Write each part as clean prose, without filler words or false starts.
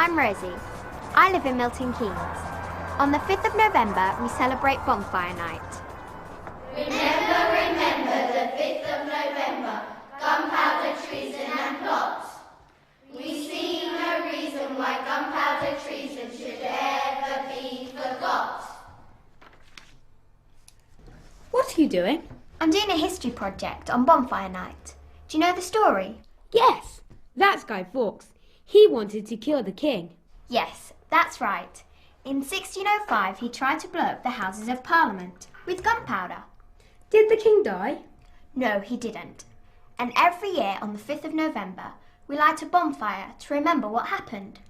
I'm Rosie. I live in Milton Keynes. On the 5th of November, we celebrate Bonfire Night. Remember, remember the 5th of November, gunpowder treason and plots. We see no reason why gunpowder treason should ever be forgot. What are you doing? I'm doing a history project on Bonfire Night. Do you know the story? Yes, that's Guy Fawkes. He wanted to kill the king. Yes, that's right. In 1605, he tried to blow up the Houses of Parliament with gunpowder. Did the king die? No, he didn't. And every year on the 5th of November, we light a bonfire to remember what happened.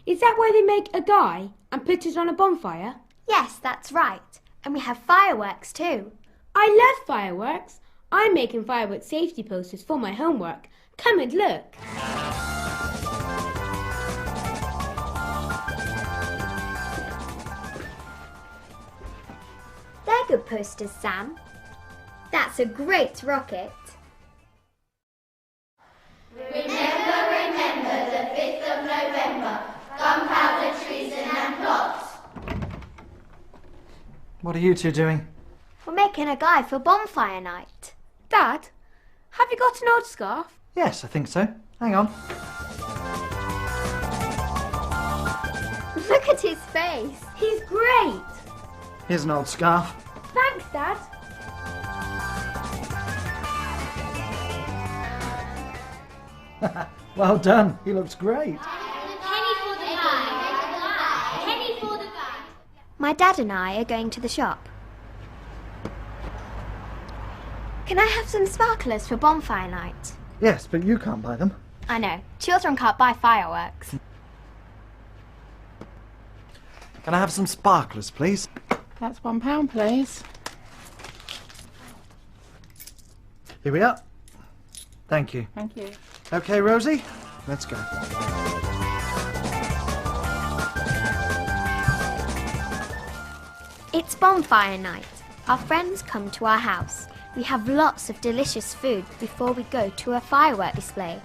Is that why they make a guy and put it on a bonfire? Yes, that's right. And we have fireworks too. I love fireworks. I'm making fireworks safety posters for my homework. Come and look. They're good posters, Sam. That's a great rocket. Remember, remember the 5th of November, gunpowder treason and plots. What are you two doing? We're making a guy for Bonfire Night. Dad, have you got an old scarf? Yes, I think so. Hang on. Look at his face. He's great. Here's an old scarf. Thanks, Dad. Well done. He looks great. My dad and I are going to the shop. Can I have some sparklers for Bonfire Night? Yes, but you can't buy them. I know. Children can't buy fireworks. Can I have some sparklers, please? That's £1, please. Here we are. Thank you. Thank you. Okay, Rosie, let's go. It's Bonfire Night. Our friends come to our house. We have lots of delicious food before we go to a firework display.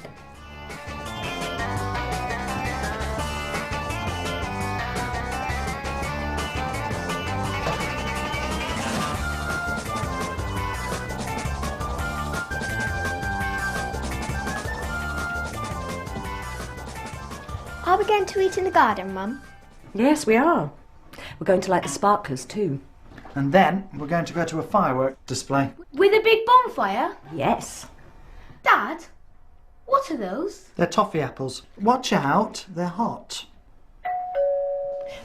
Are we going to eat in the garden, Mum? Yes, we are. We're going to light the sparklers too. And then we're going to go to a firework display. With a big bonfire? Yes. Dad, what are those? They're toffee apples. Watch out, they're hot.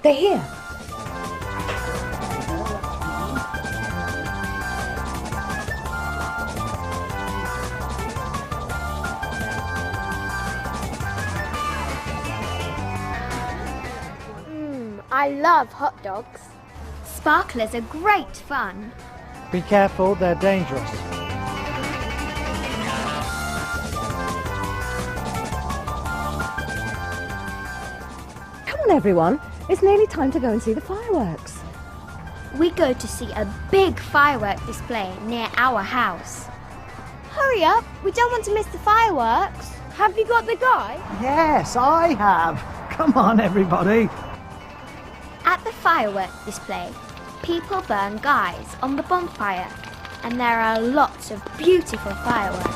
They're here. I love hot dogs. Sparklers are great fun. Be careful, they're dangerous. Come on, everyone. It's nearly time to go and see the fireworks. We go to see a big firework display near our house. Hurry up, we don't want to miss the fireworks. Have you got the guy? Yes, I have. Come on, everybody. At the firework display, people burn guys on the bonfire, and there are lots of beautiful fireworks.